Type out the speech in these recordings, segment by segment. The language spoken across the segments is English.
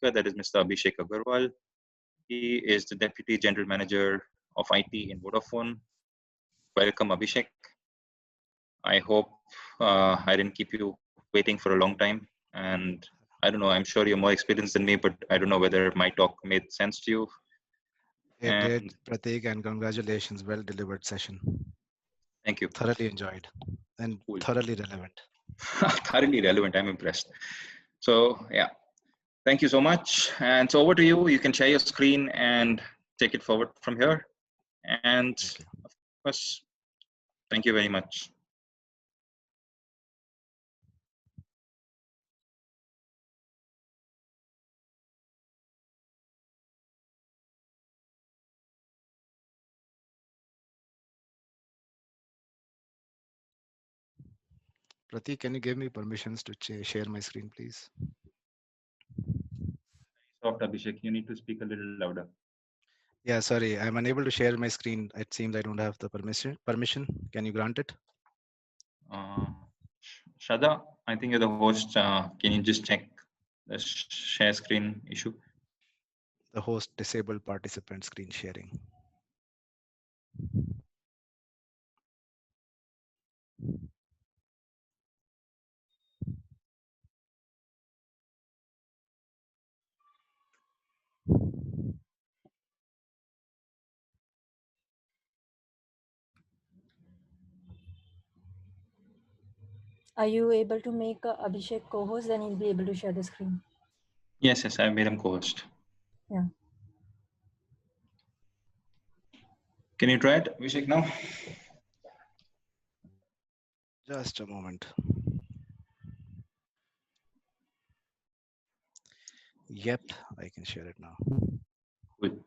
speaker, that is Mr. Abhishek Agarwal. He is the Deputy General Manager of IT in Vodafone. Welcome, Abhishek. I hope I didn't keep you waiting for a long time. And I don't know, I'm sure you're more experienced than me, but I don't know whether my talk made sense to you. It And did, Pratik, and congratulations. Well delivered session. thank you. Thoroughly enjoyed and Cool. thoroughly relevant. Thoroughly relevant. I'm impressed. So, yeah, thank you so much. And so, over to you. You can share your screen and take it forward from here. And Thank you. of course, thank you very much. Pratik, can you give me permissions to share my screen, please? Soft Abhishek, you need to speak a little louder. Yeah, sorry, I'm unable to share my screen. It seems I don't have the permission. Permission? Can you grant it? Uh, Shada, I think you're the host. Can you just check the share screen issue? The host disabled participant screen sharing. Are you able to make Abhishek co-host? Then he'll be able to share the screen. Yes, yes, I made him co-host. Yeah. Can you try it, Abhishek, now? Just a moment. Yep, I can share it now. Good.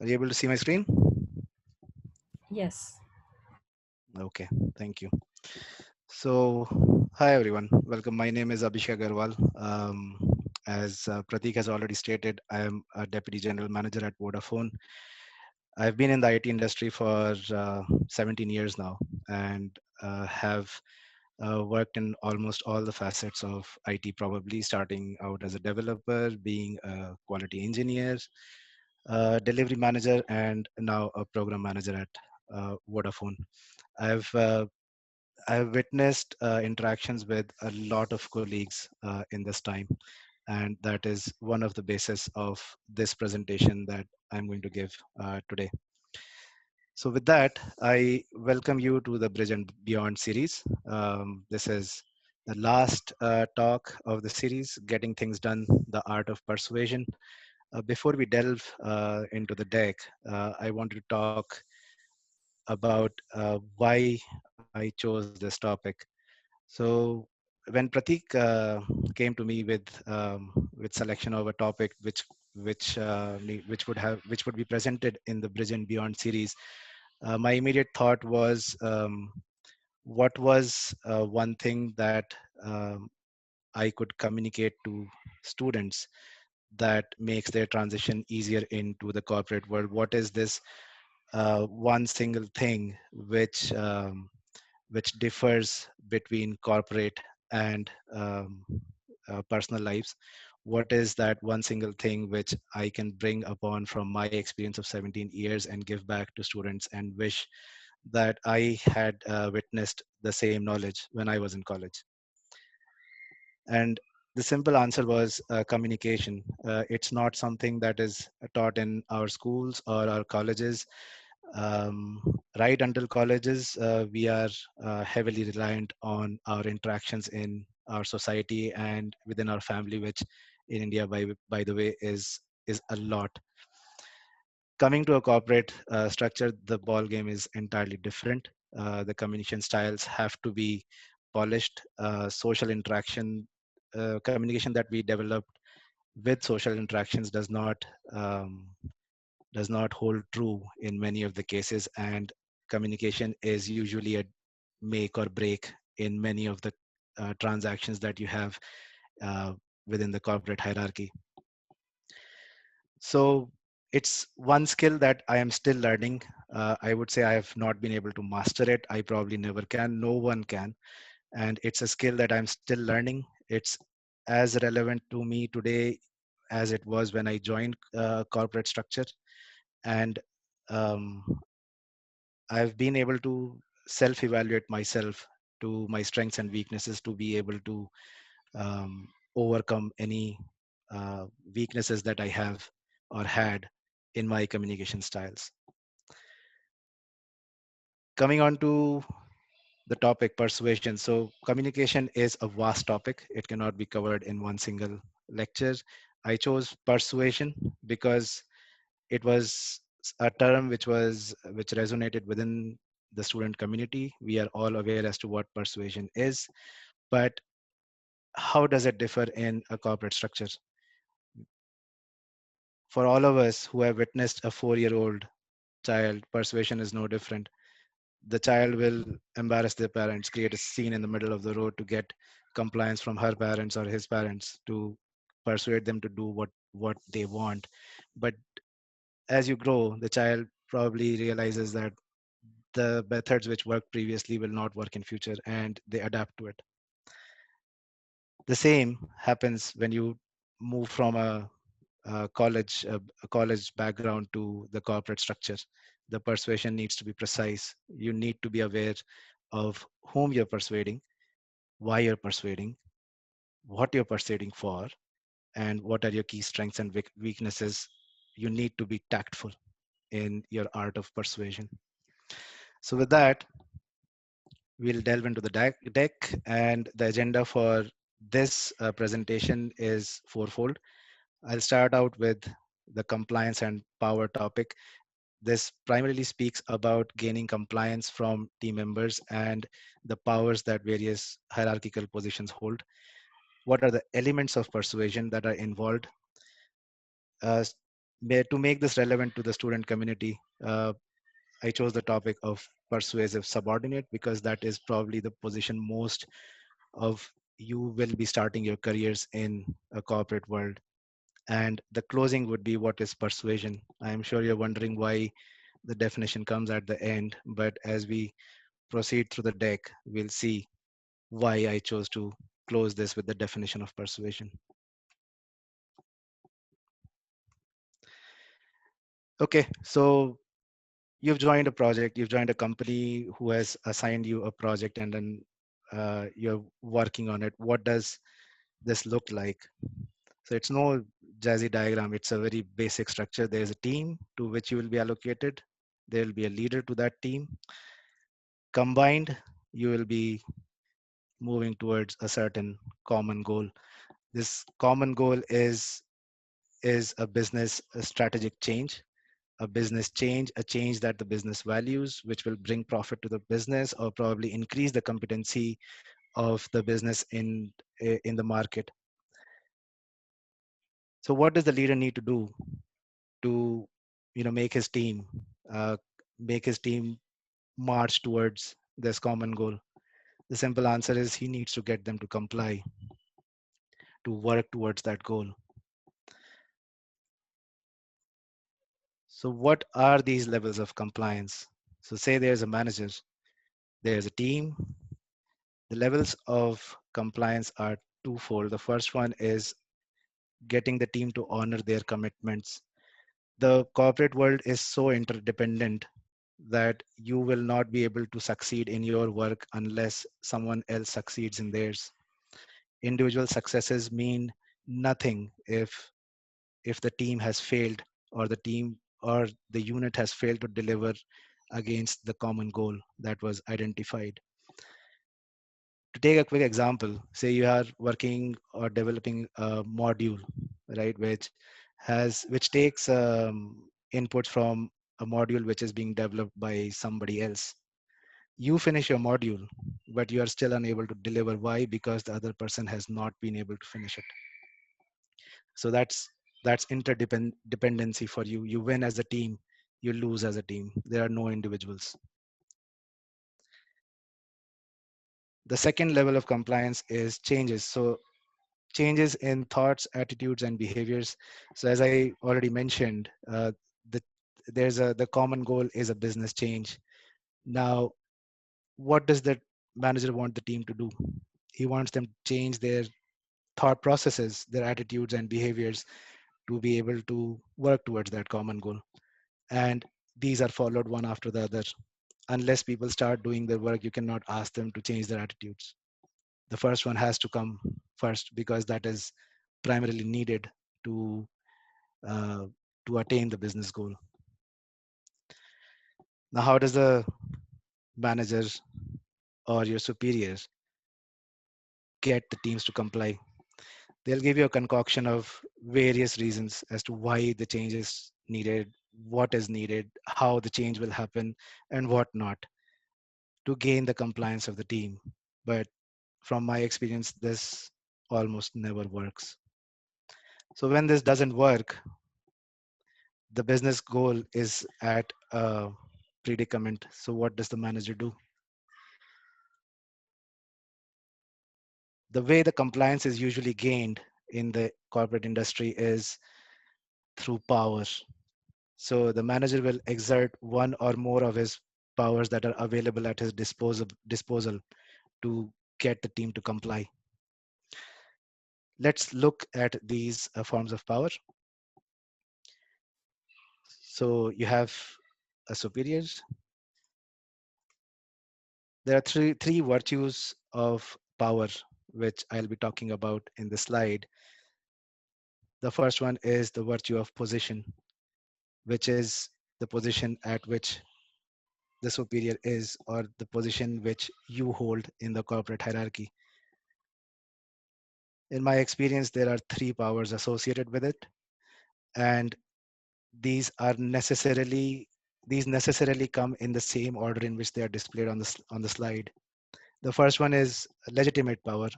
Are you able to see my screen? Yes. Okay, thank you. So, hi everyone. Welcome. My name is Abhishek Agarwal. As Pratik has already stated, I am a Deputy General Manager at Vodafone. I've been in the IT industry for 17 years now and have worked in almost all the facets of IT, probably starting out as a developer, being a quality engineer, delivery manager, and now a program manager at Vodafone. I've uh, I've witnessed interactions with a lot of colleagues in this time, and that is one of the basis of this presentation that I'm going to give today. So with that, I welcome you to the Bridge and Beyond series. This is the last talk of the series, Getting Things Done, the Art of Persuasion. Before we delve into the deck, I want to talk about why I chose this topic. So when Pratik came to me with selection of a topic which would be presented in the Bridge and Beyond series, my immediate thought was, what was one thing that I could communicate to students that makes their transition easier into the corporate world? What is this one single thing which differs between corporate and personal lives? What is that one single thing which I can bring upon from my experience of 17 years and give back to students, and wish that I had witnessed the same knowledge when I was in college? And the simple answer was communication. It's not something that is taught in our schools or our colleges. Right until colleges, we are heavily reliant on our interactions in our society and within our family, which in India, by the way, is a lot. Coming to a corporate structure, the ball game is entirely different. The communication styles have to be polished. Social interaction, communication that we developed with social interactions um, does not hold true in many of the cases, and communication is usually a make or break in many of the transactions that you have uh, within the corporate hierarchy. So It's one skill that I am still learning. I would say I have not been able to master it. I probably never can. No one can. And it's a skill that I'm still learning. It's as relevant to me today as it was when I joined corporate structure. And um, I've been able to self evaluate myself to my strengths and weaknesses to be able to overcome any weaknesses that I have or had in my communication styles. Coming on to the topic persuasion. So communication is a vast topic. It cannot be covered in one single lecture. I chose persuasion because it was a term which resonated within the student community. We are all aware as to what persuasion is, but how does it differ in a corporate structure? For all of us who have witnessed a 4-year-old child, persuasion is no different. The child will embarrass their parents, create a scene in the middle of the road to get compliance from her parents or his parents to persuade them to do what they want. But as you grow, the child probably realizes that the methods which worked previously will not work in future, and they adapt to it. The same happens when you move from a college background to the corporate structure. The persuasion needs to be precise. You need to be aware of whom you're persuading, why you're persuading, what you're persuading for, and what are your key strengths and weaknesses. You need to be tactful in your art of persuasion. So with that, we'll delve into the deck, and the agenda for this presentation is fourfold. I'll start out with the compliance and power topic. This primarily speaks about gaining compliance from team members and the powers that various hierarchical positions hold. What are the elements of persuasion that are involved? Uh, to make this relevant to the student community, I chose the topic of persuasive subordinate because that is probably the position most of you will be starting your careers in a corporate world. And the closing would be what is persuasion. I'm sure you're wondering why the definition comes at the end, but as we proceed through the deck, we'll see why I chose to close this with the definition of persuasion. Okay, so you've joined a project, you've joined a company who has assigned you a project, and then you're working on it. What does this look like? So it's no jazzy diagram, it's a very basic structure. There's a team to which you will be allocated. There will be a leader to that team. Combined, you will be moving towards a certain common goal. This common goal is a business a strategic change, a business change, a change that the business values, which will bring profit to the business or probably increase the competency of the business in the market. So what does the leader need to do to make his team uh, make his team march towards this common goal? The simple answer is he needs to get them to comply, to work towards that goal. So what are these levels of compliance? So say there's a manager, there's a team. The levels of compliance are twofold. The first one is getting the team to honor their commitments. The corporate world is so interdependent that you will not be able to succeed in your work unless someone else succeeds in theirs. Individual successes mean nothing if the team has failed, or the team or the unit has failed to deliver against the common goal that was identified. To take a quick example, say you are working or developing a module, right, which takes inputs from a module which is being developed by somebody else. You finish your module, but you are still unable to deliver. Why? Because the other person has not been able to finish it. So that's interdependency for you. You win as a team, you lose as a team. There are no individuals. The second level of compliance is changes. So changes in thoughts, attitudes, and behaviors. So as I already mentioned, the the common goal is a business change. Now, what does the manager want the team to do? He wants them to change their thought processes, their attitudes and behaviors to be able to work towards that common goal. And these are followed one after the other. Unless people start doing their work, you cannot ask them to change their attitudes. The first one has to come first because that is primarily needed to uh, to attain the business goal. Now, how does the manager or your superiors get the teams to comply? They'll give you a concoction of various reasons as to why the change is needed, what is needed, how the change will happen, and what not to gain the compliance of the team. But from my experience, this almost never works. So when this doesn't work, the business goal is at a predicament. So what does the manager do? The way the compliance is usually gained in the corporate industry is through power. So the manager will exert one or more of his powers that are available at his disposal to get the team to comply. Let's look at these forms of power. So you have a superior. There are three virtues of power, which I'll be talking about in the slide. The first one is the virtue of position, which is the position at which the superior is, or the position which you hold in the corporate hierarchy. In my experience, there are three powers associated with it, and these are necessarily these necessarily come in the same order in which they are displayed on the slide. The first one is legitimate power.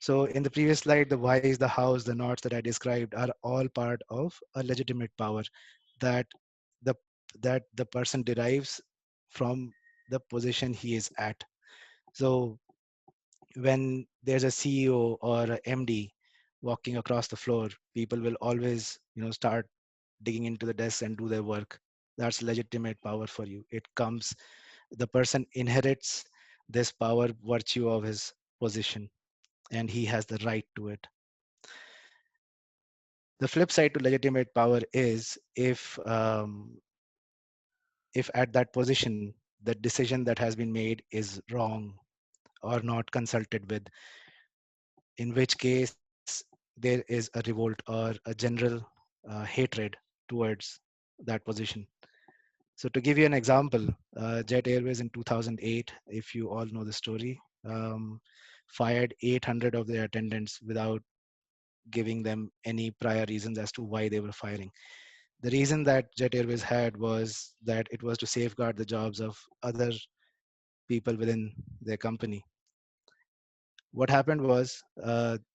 So in the previous slide, the whys, the hows, the nots that I described are all part of a legitimate power that the the person derives from the position he is at. So when there's a CEO or a MD walking across the floor, people will always, start digging into the desk and do their work. That's legitimate power for you. It comes, the person inherits this power virtue of his position, and he has the right to it. The flip side to legitimate power is if at that position the decision that has been made is wrong or not consulted with, in which case there is a revolt or a general hatred towards that position. So to give you an example, Jet Airways in 2008, if you all know the story, fired 800 of their attendants without giving them any prior reasons as to why they were firing. The reason that Jet Airways had was that it was to safeguard the jobs of other people within their company. What happened was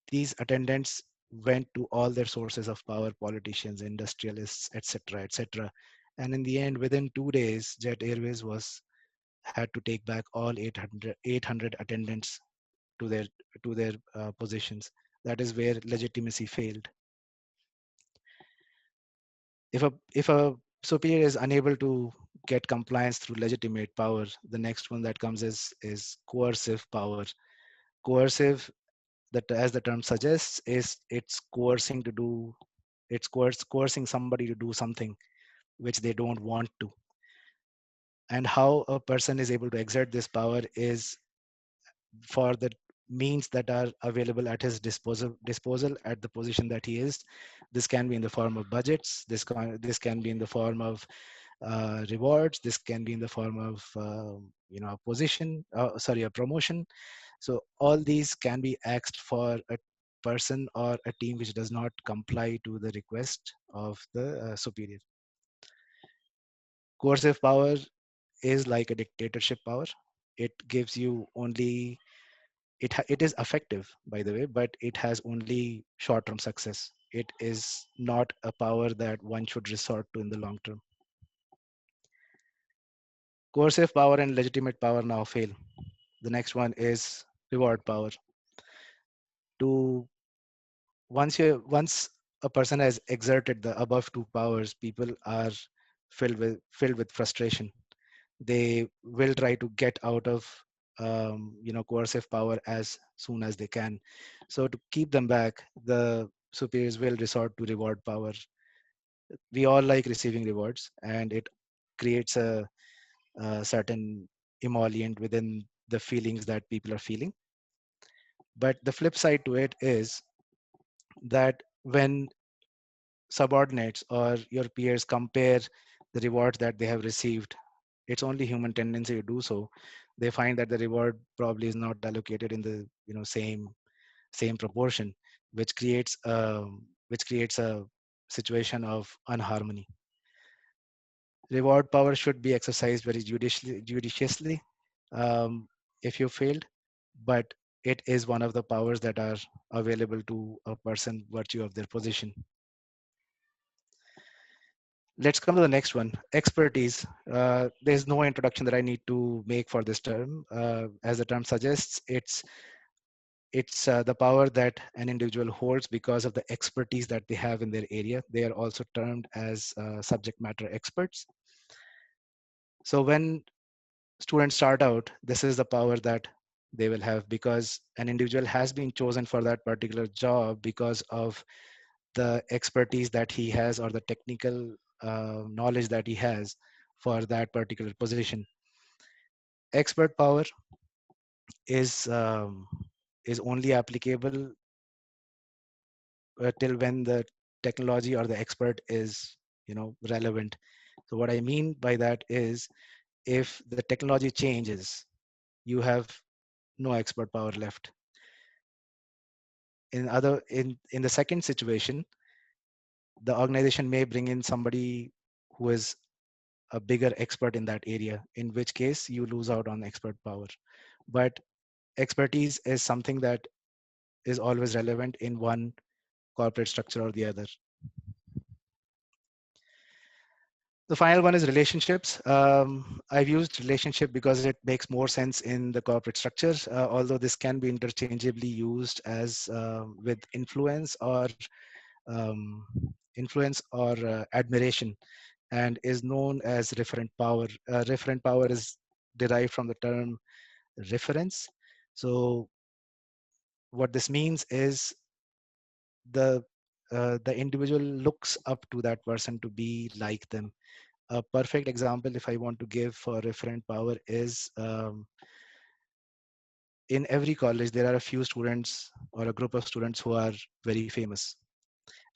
these attendants went to all their sources of power, politicians, industrialists, etc., etc. And in the end, within 2 days, Jet Airways was had to take back all 800 attendants to their positions. That is where legitimacy failed. If a superior is unable to get compliance through legitimate power, the next one that comes is coercive power. Coercive, that as the term suggests, is it's coercing to do it's coercing somebody to do something which they don't want to. And how a person is able to exert this power is for the means that are available at his disposal at the position that he is. This can be in the form of budgets. This can be in the form of rewards. This can be in the form of a position. A promotion. So all these can be asked for a person or a team which does not comply to the request of the superior. Coercive power is like a dictatorship power. It gives you only it is effective, by the way, but it has only short-term success. It is not a power that one should resort to in the long term. Coercive power and legitimate power now fail. The next one is reward power. To once a person has exerted the above two powers, people are filled with frustration. They will try to get out of coercive power as soon as they can. So to keep them back, the superiors will resort to reward power. We all like receiving rewards, and it creates a certain emollient within the feelings that people are feeling. But the flip side to it is that when subordinates or your peers compare the rewards that they have received, it's only human tendency to do so. They find that the reward probably is not allocated in the same proportion, which creates a situation of unharmony. Reward power should be exercised very judiciously um, if you failed, but it is one of the powers that are available to a person virtue of their position. Let's come to the next one, expertise. There's no introduction that I need to make for this term. As the term suggests, it's the power that an individual holds because of the expertise that they have in their area. They are also termed as subject matter experts. So when students start out, this is the power that they will have, because an individual has been chosen for that particular job because of the expertise that he has, or the technical knowledge that he has for that particular position. Expert power is um, is only applicable till when the technology or the expert is relevant. So what I mean by that is, if the technology changes, you have no expert power left. In the second situation, the organization may bring in somebody who is a bigger expert in that area, in which case you lose out on expert power. But expertise is something that is always relevant in one corporate structure or the other. The final one is relationships. I've used relationship because it makes more sense in the corporate structures, although this can be interchangeably used as with um, influence or admiration, and is known as referent power. Referent power is derived from the term reference. So what this means is the the individual looks up to that person to be like them. A perfect example, if I want to give for referent power, is in every college there are a few students or a group of students who are very famous,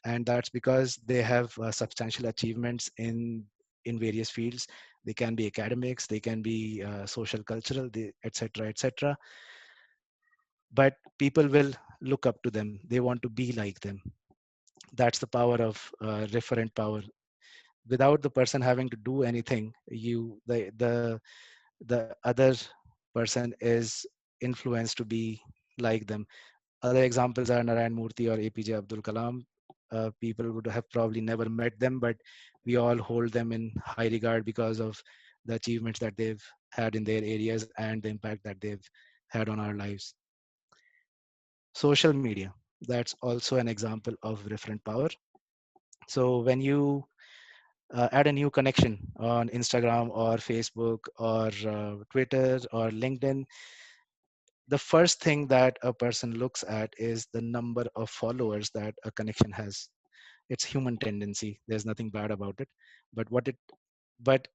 and that's because they have substantial achievements in various fields. They can be academics, they can be social, cultural, etc., etc. But people will look up to them, they want to be like them. That's the power of referent power. Without the person having to do anything, the other person is influenced to be like them. Other examples are Narayan Murthy or APJ Abdul Kalam. People would have probably never met them, but we all hold them in high regard because of the achievements that they've had in their areas and the impact that they've had on our lives. Social media, that's also an example of referent power. So when you add a new connection on Instagram or Facebook or Twitter or LinkedIn, the first thing that a person looks at is the number of followers that a connection has. It's human tendency. There's nothing bad about it. But but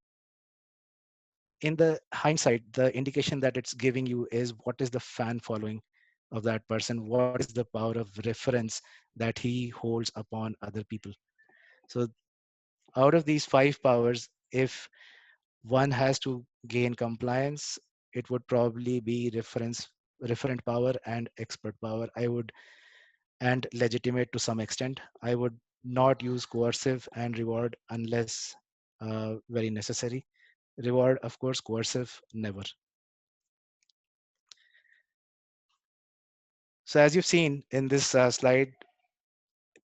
in the hindsight, the indication that it's giving you is what is the fan following of that person? What is the power of reference that he holds upon other people? So out of these five powers, if one has to gain compliance, it would probably be referent power and expert power. I would, and legitimate to some extent. I would not use coercive and reward unless very necessary. Reward, of course; coercive, never. So as you've seen in this slide,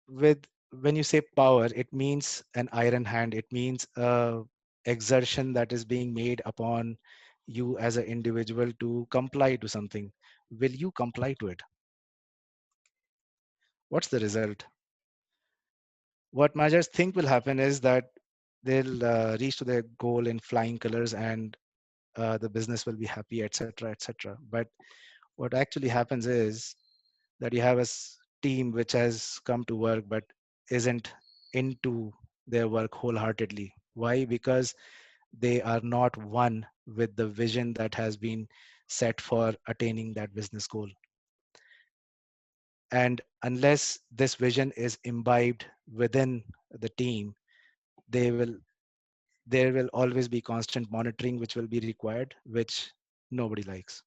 with when you say power, it means an iron hand. It means exertion that is being made upon you as an individual to comply to something. Will you comply to it? What's the result? What managers think will happen is that they'll reach to their goal in flying colors, and the business will be happy, etc., etc. But what actually happens is that you have a team which has come to work but isn't into their work wholeheartedly. Why? Because they are not one with the vision that has been set for attaining that business goal. And unless this vision is imbibed within the team, they will there will always be constant monitoring which will be required, which nobody likes.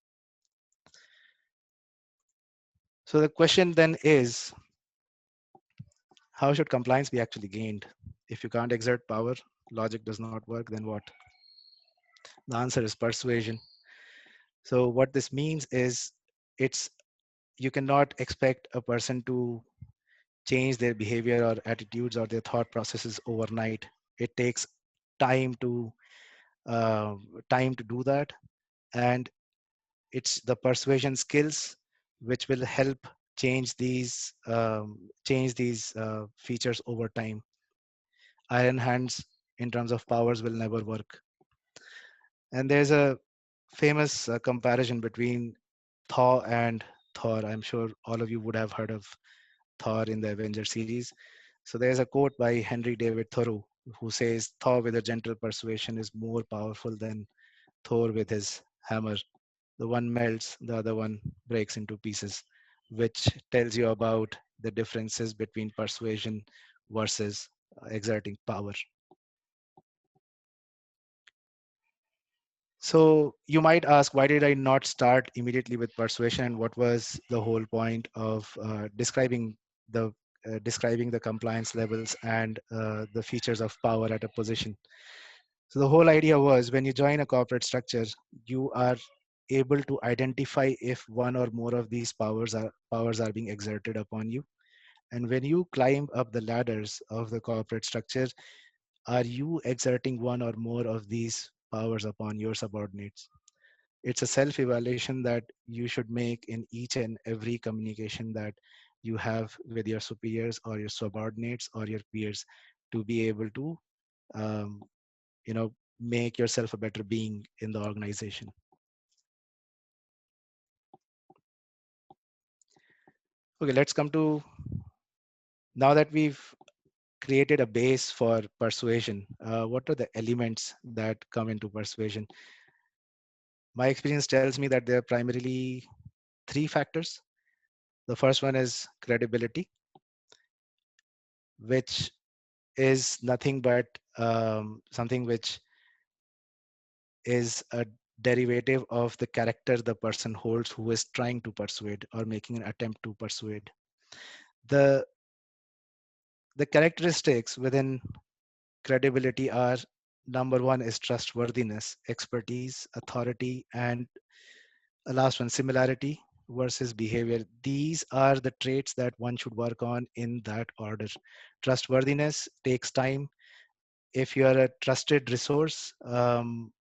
So the question then is, how should compliance be actually gained? If you can't exert power, logic does not work, then what? The answer is persuasion. So what this means is, it's you cannot expect a person to change their behavior or attitudes or their thought processes overnight. It takes time to uh, do that, and it's the persuasion skills which will help change these features over time. Iron hands in terms of powers will never work. And there's a famous comparison between Thor and Thor. I'm sure all of you would have heard of Thor in the Avengers series. So there's a quote by Henry David Thoreau who says, Thor with a gentle persuasion is more powerful than Thor with his hammer. The one melts, the other one breaks into pieces, which tells you about the differences between persuasion versus exerting power. So you might ask, why did I not start immediately with persuasion, and what was the whole point of describing the compliance levels and the features of power at a position? So the whole idea was, when you join a corporate structure, you are able to identify if one or more of these powers are being exerted upon you. And when you climb up the ladders of the corporate structure, are you exerting one or more of these powers upon your subordinates? It's a self evaluation that you should make in each and every communication that you have with your superiors or your subordinates or your peers, to be able to um, make yourself a better being in the organization. Okay, let's come to, now that we've created a base for persuasion, what are the elements that come into persuasion? My experience tells me that there are primarily three factors. The first one is credibility, which is nothing but something which is a derivative of the character the person holds who is trying to persuade or making an attempt to persuade. The the characteristics within credibility are: number one is trustworthiness, expertise, authority, and a last one, similarity versus behavior. These are the traits that one should work on in that order. Trustworthiness takes time. If you are a trusted resource,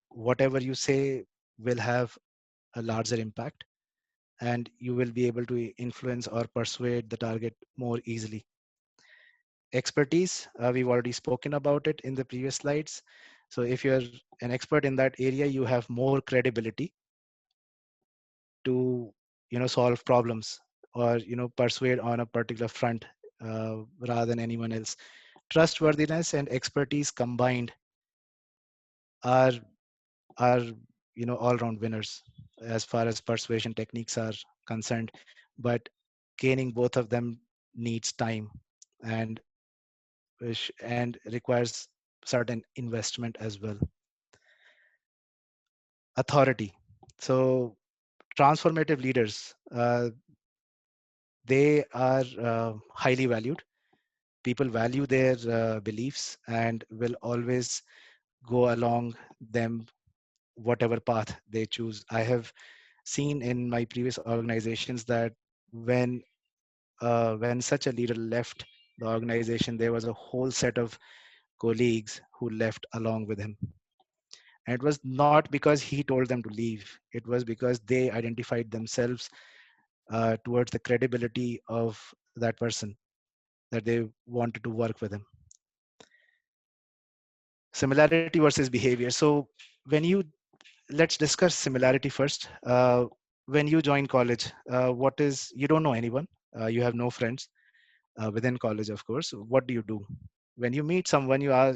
whatever you say will have a larger impact, and you will be able to influence or persuade the target more easily. Expertise, we've already spoken about it in the previous slides. So if you're an expert in that area, you have more credibility to solve problems, or persuade on a particular front, rather than anyone else. Trustworthiness and expertise combined are are all round winners as far as persuasion techniques are concerned, but gaining both of them needs time, and requires certain investment as well. Authority. So transformative leaders, they are highly valued. People value their beliefs and will always go along them, whatever path they choose. I have seen in my previous organizations that when such a leader left the organization, there was a whole set of colleagues who left along with him. And it was not because he told them to leave, it was because they identified themselves towards the credibility of that person, that they wanted to work with him. Similarity versus behavior. So when you, let's discuss similarity first. When you join college, what is, you don't know anyone, you have no friends within college, of course. What do you do when you meet someone? You are,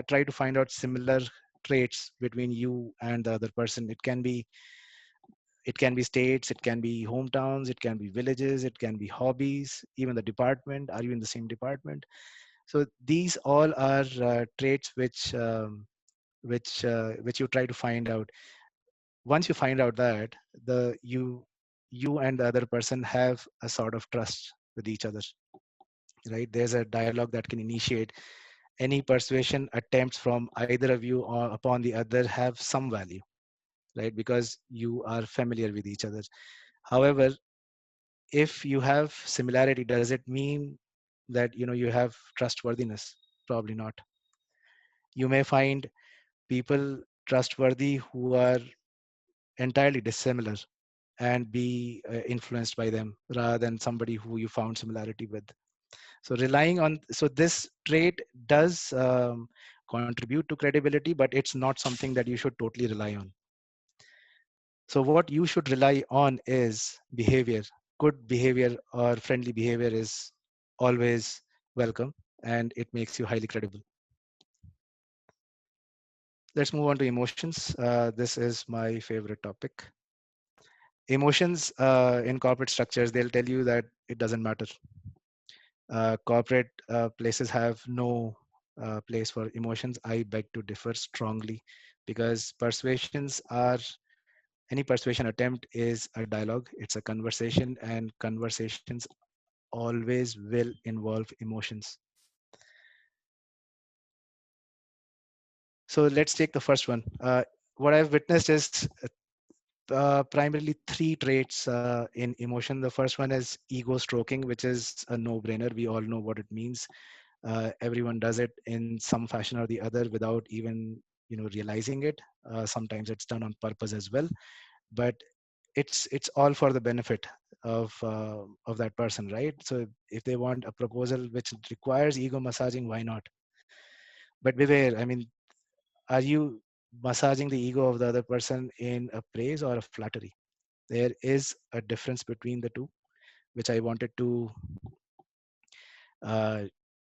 try to find out similar traits between you and the other person. It can be states, it can be hometowns, it can be villages, it can be hobbies, even the department. Are you in the same department? So these all are traits which you try to find out. Once you find out that the you and the other person have a sort of trust with each other, right? There's a dialogue that can initiate. Any persuasion attempts from either of you or upon the other have some value, right? Because you are familiar with each other. However, if you have similarity, does it mean that you have trustworthiness? Probably not. You may find people trustworthy who are entirely dissimilar and be influenced by them rather than somebody who you found similarity with. So relying on, so this trait does contribute to credibility, but it's not something that you should totally rely on. So what you should rely on is behavior. Good behavior or friendly behavior is always welcome, and it makes you highly credible. Let's move on to emotions. This is my favorite topic. Emotions in corporate structures, they'll tell you that it doesn't matter. Corporate places have no place for emotions. I beg to differ strongly, because persuasions are, any persuasion attempt is a dialogue, it's a conversation, and conversations always will involve emotions. So let's take the first one. What I've witnessed is primarily three traits in emotion. The first one is ego stroking, which is a no-brainer. We all know what it means. Everyone does it in some fashion or the other without even realizing it. Sometimes it's done on purpose as well, but it's all for the benefit of that person, right? So if they want a proposal which requires ego massaging, why not? But beware, I mean, are you massaging the ego of the other person in a praise or a flattery? There is a difference between the two, which I wanted to uh,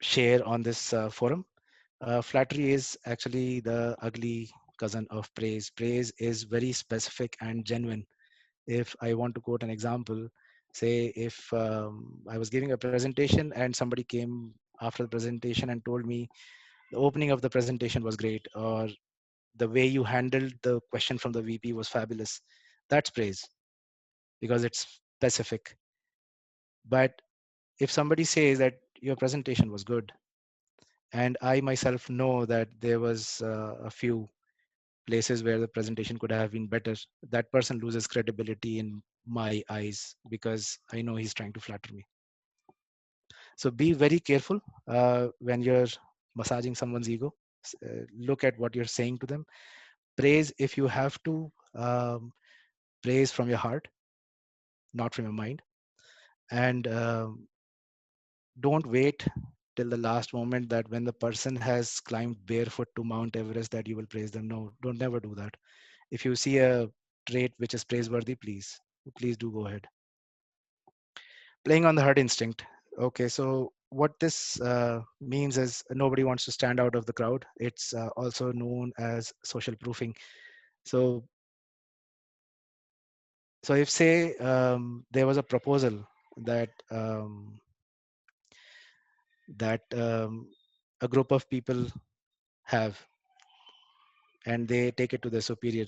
share on this forum. Flattery is actually the ugly cousin of praise. Praise is very specific and genuine. If I want to quote an example, say if I was giving a presentation and somebody came after the presentation and told me the opening of the presentation was great, or the way you handled the question from the VP was fabulous, that's praise because it's specific. But if somebody says that your presentation was good, and I myself know that there was a few places where the presentation could have been better, that person loses credibility in my eyes because I know he's trying to flatter me. So be very careful when you're massaging someone's ego. Look at what you're saying to them. Praise if you have to, praise from your heart, not from your mind. And don't wait till the last moment that when the person has climbed barefoot to Mount Everest that you will praise them. No, don't never do that. If you see a trait which is praiseworthy, please do go ahead. Playing on the herd instinct. Okay, so what this means is nobody wants to stand out of the crowd. It's also known as social proofing. So if say there was a proposal that a group of people have, and they take it to the superior,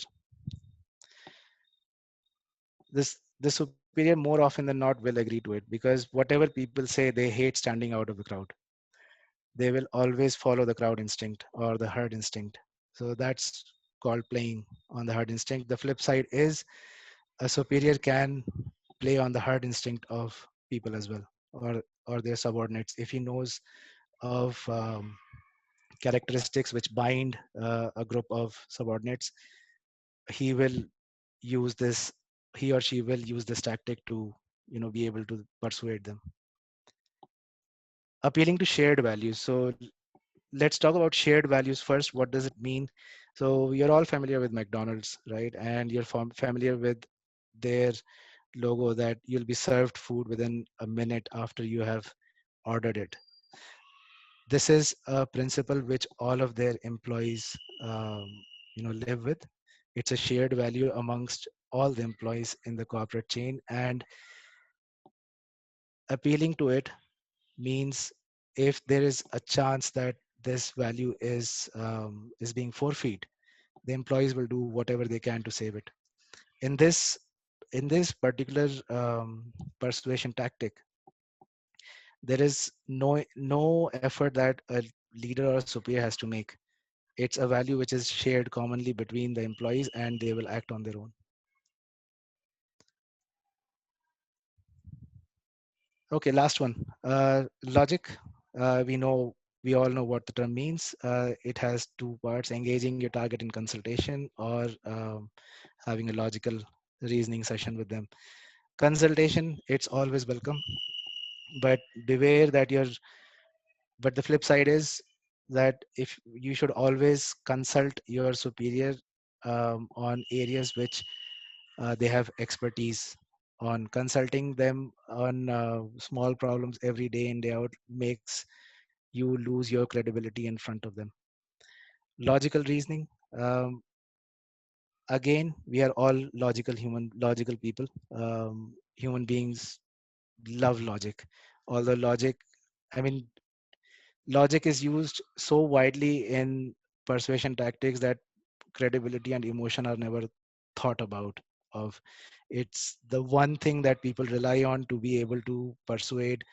the superior more often than not will agree to it, because whatever people say, they hate standing out of the crowd. They will always follow the crowd instinct or the herd instinct. So that's called playing on the herd instinct. The flip side is a superior can play on the herd instinct of people as well, or their subordinates. If he knows of characteristics which bind a group of subordinates, he will use this, he or she will use this tactic to be able to persuade them. Appealing to shared values. So let's talk about shared values first. What does it mean? So you're all familiar with McDonald's, right? And you're familiar with their logo, that you'll be served food within a minute after you have ordered it. This is a principle which all of their employees, live with. It's a shared value amongst all the employees in the corporate chain, and appealing to it means if there is a chance that this value is being forfeit, the employees will do whatever they can to save it. In this particular persuasion tactic, there is no effort that a leader or a superior has to make. It's a value which is shared commonly between the employees, and they will act on their own. Okay, last one. Logic. We all know what the term means. It has two parts: engaging your target in consultation, or having a logical reasoning session with them. Consultation, it's always welcome, but beware that you're. But the flip side is that if you should always consult your superior on areas which they have expertise on. Consulting them on small problems every day in day out makes you lose your credibility in front of them. Logical reasoning, um, again, we are all logical people. Human beings love logic, although logic is used so widely in persuasion tactics that credibility and emotion are never thought about of. It's the one thing that people rely on to be able to persuade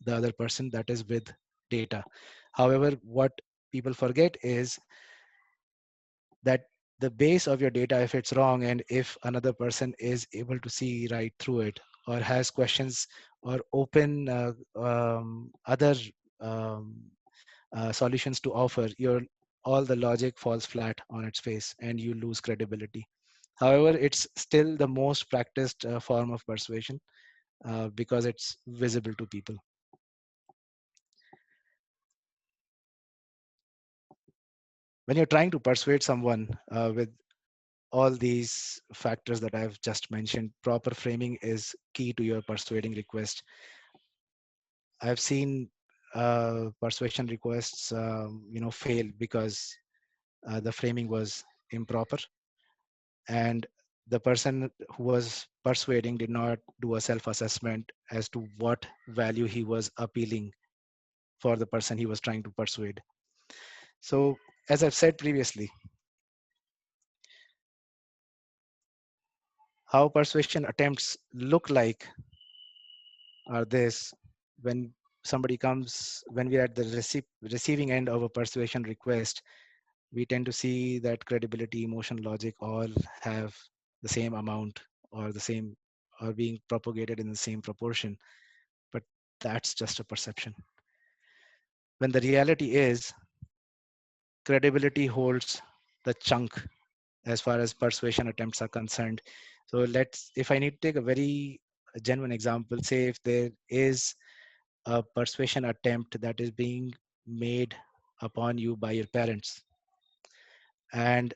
the other person, that is with data. However, what people forget is that the base of your data, if it's wrong, and if another person is able to see right through it, or has questions, or open other um, solutions to offer, your all the logic falls flat on its face and you lose credibility. However, it's still the most practiced form of persuasion because it's visible to people. When you're trying to persuade someone with all these factors that I've just mentioned, proper framing is key to your persuading request. I've seen persuasion requests, fail because the framing was improper, and the person who was persuading did not do a self-assessment as to what value he was appealing for the person he was trying to persuade. So, as I've said previously, how persuasion attempts look like are this: when somebody comes, when we're at the receiving end of a persuasion request, we tend to see that credibility, emotion, logic all have the same amount, or the same, or being propagated in the same proportion. But that's just a perception. When the reality is, credibility holds the chunk as far as persuasion attempts are concerned. So if I need to take a very genuine example, say if there is a persuasion attempt that is being made upon you by your parents, and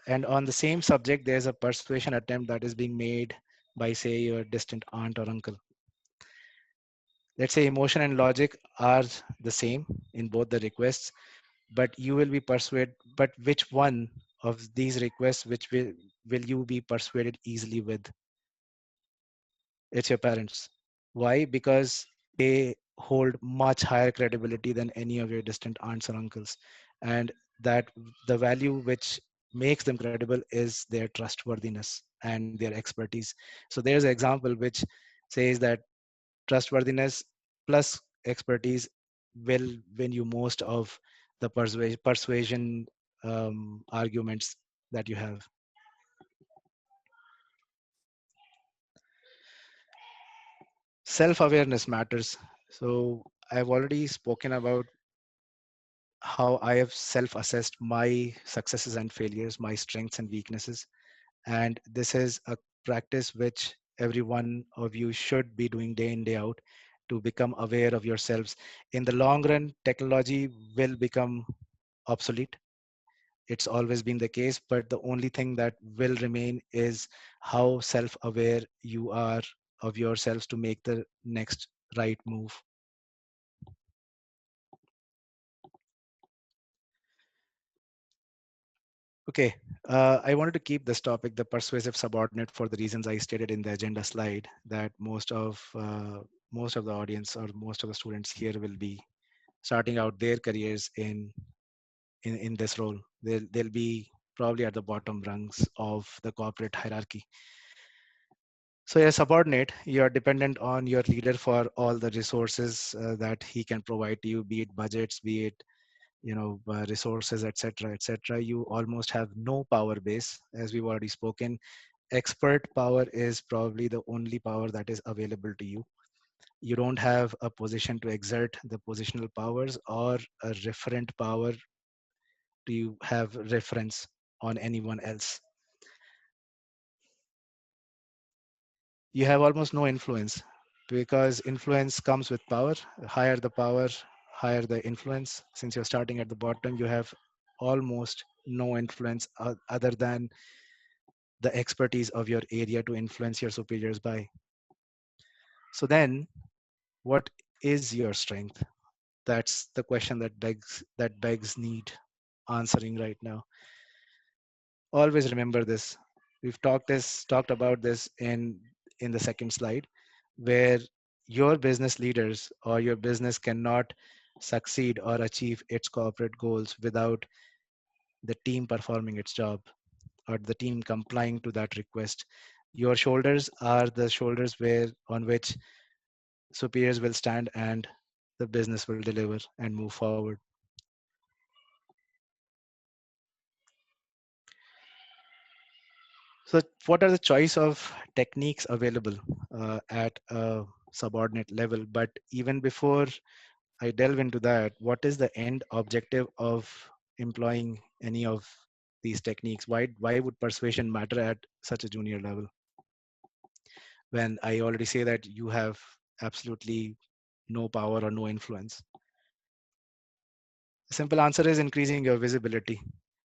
and on the same subject there's a persuasion attempt that is being made by, say, your distant aunt or uncle. Let's say emotion and logic are the same in both the requests, but you will be persuaded. But which one of these requests, which will you be persuaded easily with? It's your parents. Why? Because they hold much higher credibility than any of your distant aunts or uncles, and that the value which makes them credible is their trustworthiness and their expertise. So there's an example which says that trustworthiness plus expertise will win you most of the persuasion arguments that you have. Self-awareness matters. So I've already spoken about how I have self-assessed my successes and failures, my strengths and weaknesses. And this is a practice which every one of you should be doing day in, day out. to become aware of yourselves. In the long run, technology will become obsolete. It's always been the case, but the only thing that will remain is how self-aware you are of yourselves to make the next right move. Okay, I wanted to keep this topic, the persuasive subordinate, for the reasons I stated in the agenda slide, that most of the audience or most of the students here will be starting out their careers in this role. They'll be probably at the bottom rungs of the corporate hierarchy. So a subordinate, you are dependent on your leader for all the resources that he can provide to you, be it budgets, be it resources, etc., etc. You almost have no power base, as we've already spoken. Expert power is probably the only power that is available to you. You don't have a position to exert the positional powers or a referent power to have reference on anyone else. You have almost no influence, because influence comes with power. Higher the power, higher the influence. Since you're starting at the bottom, you have almost no influence other than the expertise of your area to influence your superiors by. So then, what is your strength? That's the question that begs need answering right now. Always remember this. We've talked about this in the second slide, where your business leaders or your business cannot succeed or achieve its corporate goals without the team performing its job or the team complying to that request. Your shoulders are the shoulders where on which superiors will stand, and the business will deliver and move forward. So what are the choice of techniques available at a subordinate level? But even before I delve into that, what is the end objective of employing any of these techniques? Why would persuasion matter at such a junior level, when I already say that you have absolutely no power or no influence? The simple answer is increasing your visibility.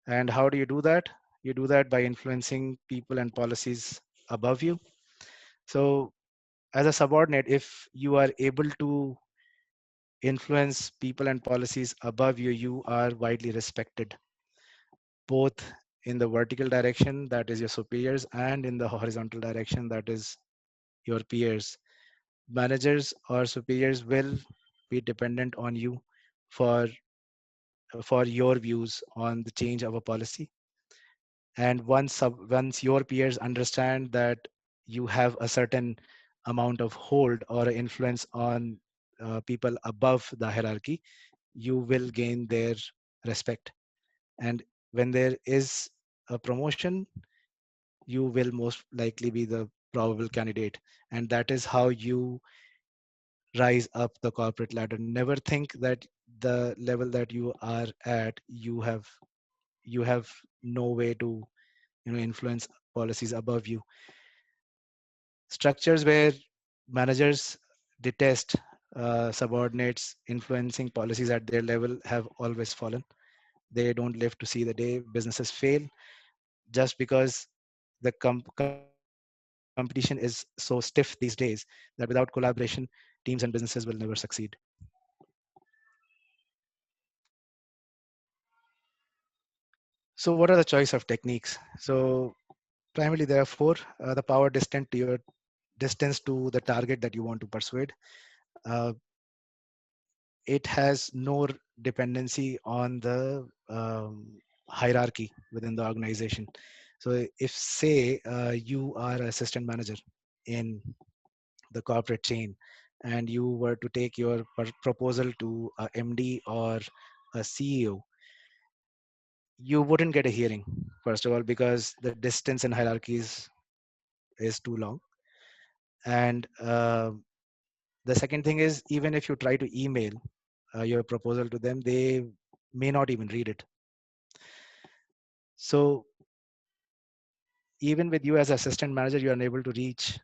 And how do you do that? You do that by influencing people and policies above you. So as a subordinate, if you are able to influence people and policies above you, you are widely respected, both in the vertical direction, that is your superiors, and in the horizontal direction, that is your peers. Managers or superiors will be dependent on you for for your views on the change of a policy. And once your peers understand that you have a certain amount of hold or influence on people above the hierarchy, you will gain their respect. And when there is a promotion, you will most likely be the probable candidate. And that is how you rise up the corporate ladder. Never think that the level that you are at, you have no way to influence policies above you. Structures where managers detest subordinates influencing policies at their level have always fallen. They don't live to see the day businesses fail, just because the competition is so stiff these days that without collaboration, teams and businesses will never succeed. So what are the choice of techniques? So primarily there are four. The power distance to the target that you want to persuade. Uh, it has no dependency on the hierarchy within the organization. So if say you are assistant manager in the corporate chain, and you were to take your proposal to a MD or a CEO, you wouldn't get a hearing, first of all, because the distance in hierarchies is too long. And the second thing is, even if you try to email your proposal to them, they may not even read it. So even with you as assistant manager, you are unable to reach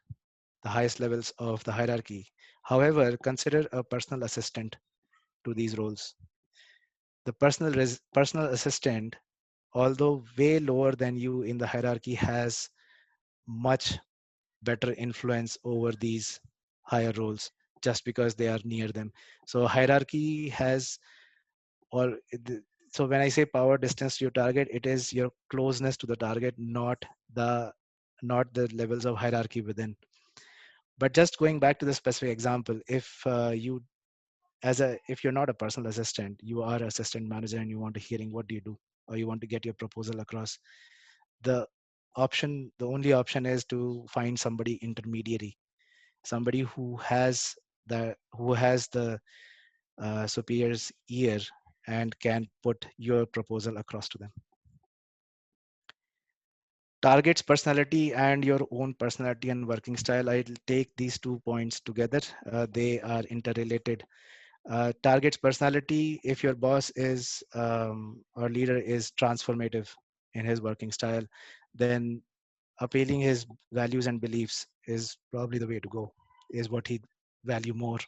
the highest levels of the hierarchy. However, consider a personal assistant to these roles. The personal assistant, although way lower than you in the hierarchy, has much better influence over these higher roles just because they are near them. So hierarchy has, or so when I say power distance to your target, it is your closeness to the target, the not the levels of hierarchy within. But just going back to the specific example, you as a if you're not a personal assistant, you are assistant manager and you want to hearing, what do you do? Or you want to get your proposal across, the the only option is to find somebody intermediary, somebody who has the superior's ear and can put your proposal across to them. Target's personality and your own personality and working style, I'll take these 2 points together. They are interrelated. Target's personality, if your boss is or leader is transformative in his working style, then appealing his values and beliefs is probably the way to go, is what he value more.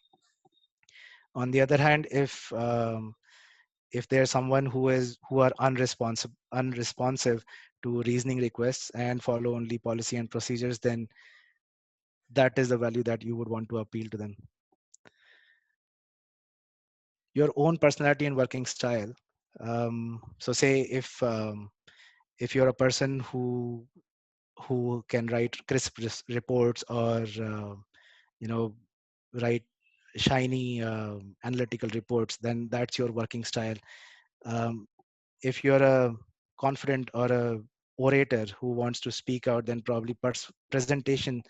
On the other hand, if there's someone who are unresponsive to reasoning requests and follow only policy and procedures, then that is the value that you would want to appeal to them. Your own personality and working style. So say if you're a person who can write crisp reports, or you know write shiny analytical reports, then that's your working style. um, if you're a confident or a orator who wants to speak out, then probably presentation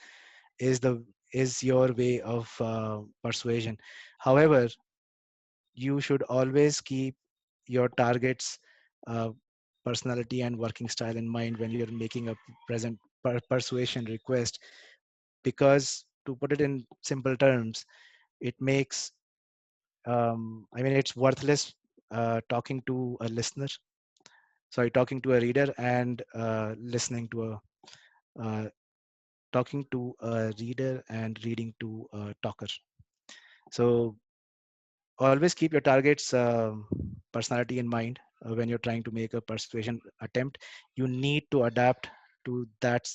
is your way of persuasion. However, you should always keep your targets uh, personality and working style in mind when you're making a persuasion request, because to put it in simple terms, it makes I mean, it's worthless talking to a listener, sorry, talking to a reader, and listening to a uh, talking to a reader and reading to a talker. So always keep your target's personality in mind when you're trying to make a persuasion attempt. You need to adapt to that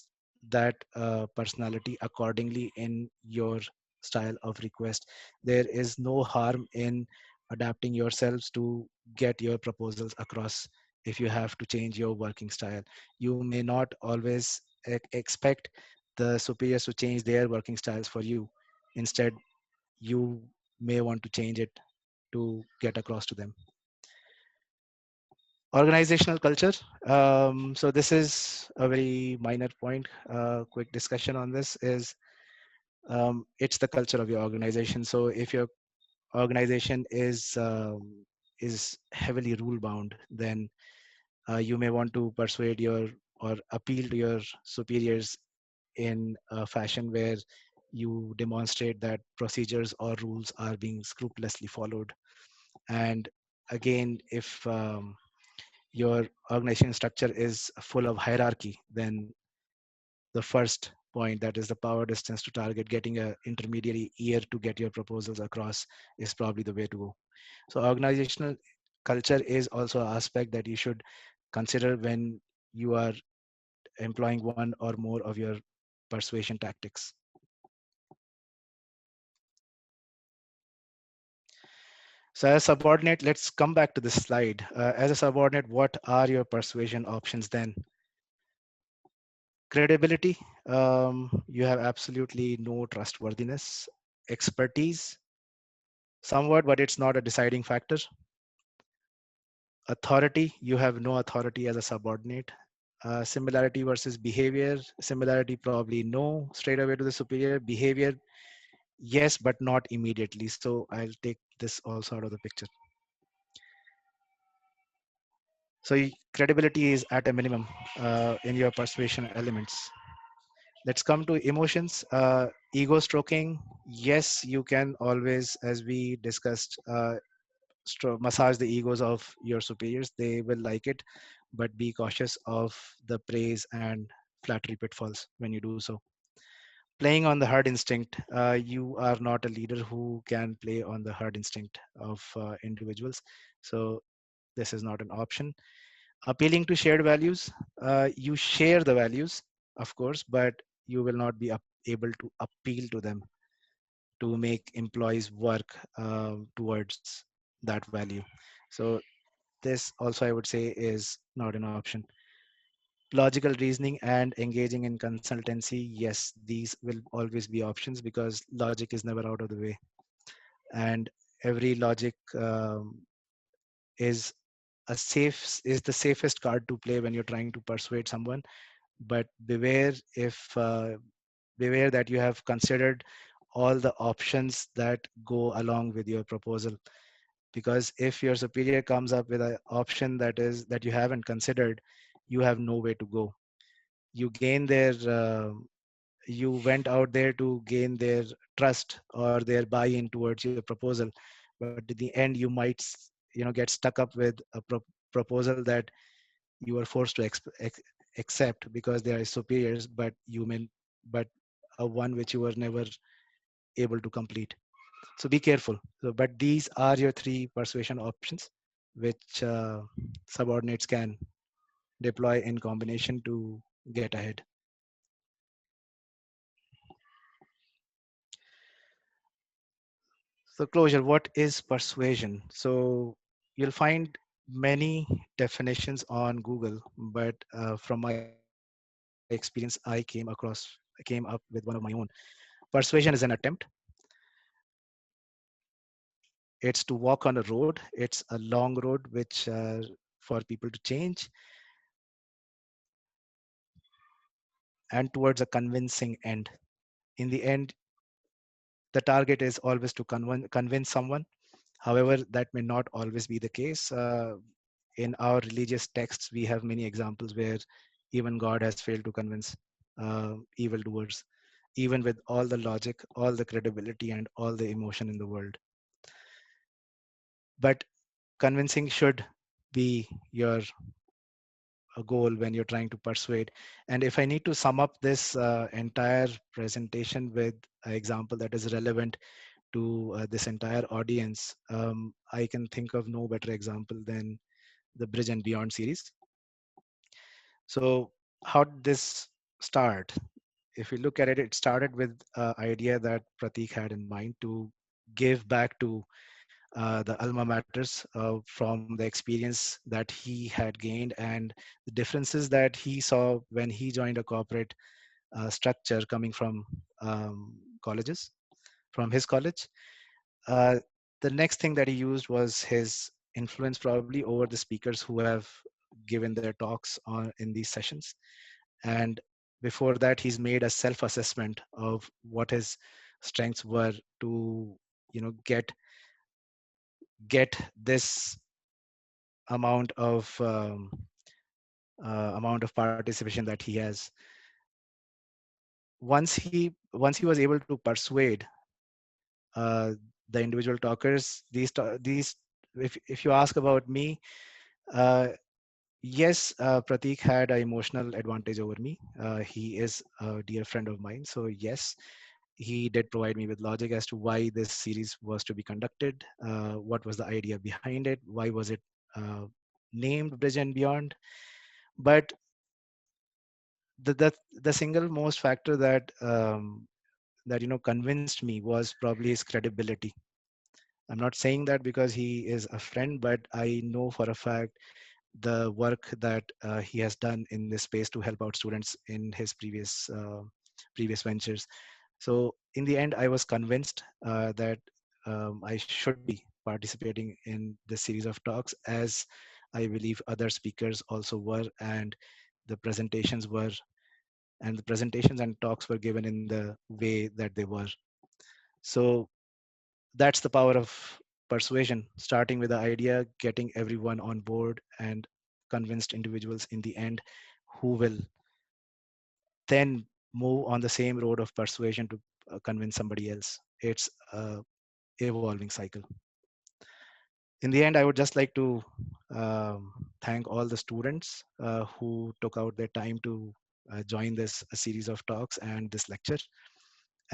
personality accordingly in your style of request. There is no harm in adapting yourselves to get your proposals across. If you have to change your working style, you may not always expect the superiors to change their working styles for you. Instead, you may want to change it to get across to them. Organizational culture. So this is a very minor point. Quick discussion on this is it's the culture of your organization. So if your organization is heavily rule bound, then you may want to persuade your or appeal to your superiors in a fashion where you demonstrate that procedures or rules are being scrupulously followed. And again, if your organization structure is full of hierarchy, then the first point, that is the power distance to target, getting a intermediary ear to get your proposals across, is probably the way to go. So organizational culture is also an aspect that you should consider when you are employing one or more of your persuasion tactics. So as a subordinate, let's come back to this slide. As a subordinate, what are your persuasion options then? Credibility, you have absolutely no trustworthiness. Expertise, somewhat, but it's not a deciding factor. Authority, you have no authority as a subordinate. Similarity versus behavior, similarity probably no straight away to the superior. Behavior, yes, but not immediately. So I'll take this also out of the picture. So credibility is at a minimum in your persuasion elements. Let's come to emotions. Ego stroking, yes, you can always, as we discussed, massage the egos of your superiors. They will like it, but be cautious of the praise and flattery pitfalls when you do so. playing on the herd instinct. You are not a leader who can play on the herd instinct of individuals. So this is not an option. Appealing to shared values. You share the values, of course, but you will not be able to appeal to them to make employees work towards that value. So this also I would say is not an option. Logical reasoning and engaging in consultancy, yes, these will always be options because logic is never out of the way, and every logic is is the safest card to play when you're trying to persuade someone. But beware that you have considered all the options that go along with your proposal, because if your superior comes up with an option that you haven't considered, you have no way to go. You gain their you went out there to gain their trust or their buy-in towards your proposal, but in the end you might get stuck up with a proposal that you are forced to accept because they are superiors, but a one which you were never able to complete. So be careful. But these are your three persuasion options which subordinates can deploy in combination to get ahead. So closure, what is persuasion? So you'll find many definitions on Google, but from my experience, I came up with one of my own. Persuasion is an attempt. It's to walk on a road. It's a long road, which for people to change, and towards a convincing end. In the end, the target is always to convince someone. However, that may not always be the case. In our religious texts, we have many examples where even God has failed to convince evildoers, even with all the logic, all the credibility, and all the emotion in the world. But convincing should be your goal when you're trying to persuade. And if I need to sum up this entire presentation with an example that is relevant to this entire audience, I can think of no better example than the Bridge and Beyond series. So how did this start? If you look at it, it started with an idea that Pratik had in mind to give back to the alma maters from the experience that he had gained and the differences that he saw when he joined a corporate structure coming from colleges, from his college. Uh, the next thing that he used was his influence probably over the speakers who have given their talks in these sessions. And before that, he's made a self-assessment of what his strengths were to get this amount of participation that he has. Once he was able to persuade uh, the individual talkers, these if you ask about me, uh, yes, Pratik had an emotional advantage over me. He is a dear friend of mine, so yes, he did provide me with logic as to why this series was to be conducted, what was the idea behind it, why was it uh, named Bridge and Beyond. But the single most factor that convinced me was probably his credibility. I'm not saying that because he is a friend, but I know for a fact the work that he has done in this space to help out students in his previous ventures. So in the end, I was convinced that I should be participating in this series of talks, as I believe other speakers also were, and the presentations were, and the presentations and talks were given in the way that they were. So that's the power of persuasion, starting with the idea, getting everyone on board, and convinced individuals in the end who will then move on the same road of persuasion to convince somebody else. It's a evolving cycle. In the end, I would just like to thank all the students who took out their time to join this series of talks and this lecture.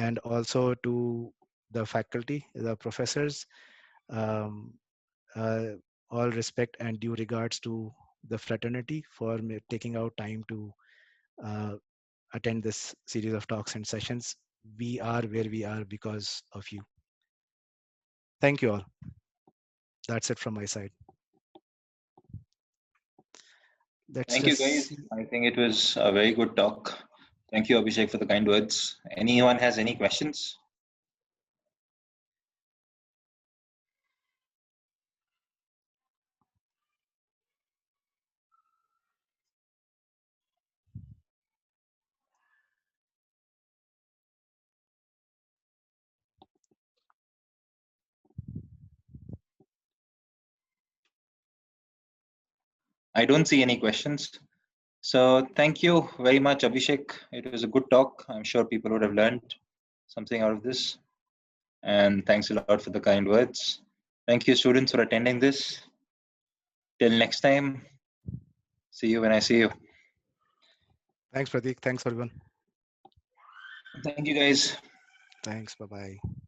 and also to the faculty, the professors. Um, uh, all respect and due regards to the fraternity for taking out time to uh, attend this series of talks and sessions. We are where we are because of you. Thank you all. That's it from my side. Let's Thank you, just guys. see. I think it was a very good talk. Thank you, Abhishek, for the kind words. Anyone has any questions? I don't see any questions. So thank you very much, Abhishek. It was a good talk. I'm sure people would have learned something out of this. And thanks a lot for the kind words. Thank you, students, for attending this. Till next time, see you when I see you. Thanks, Pratik. Thanks, everyone. Thank you, guys. Thanks. Bye bye.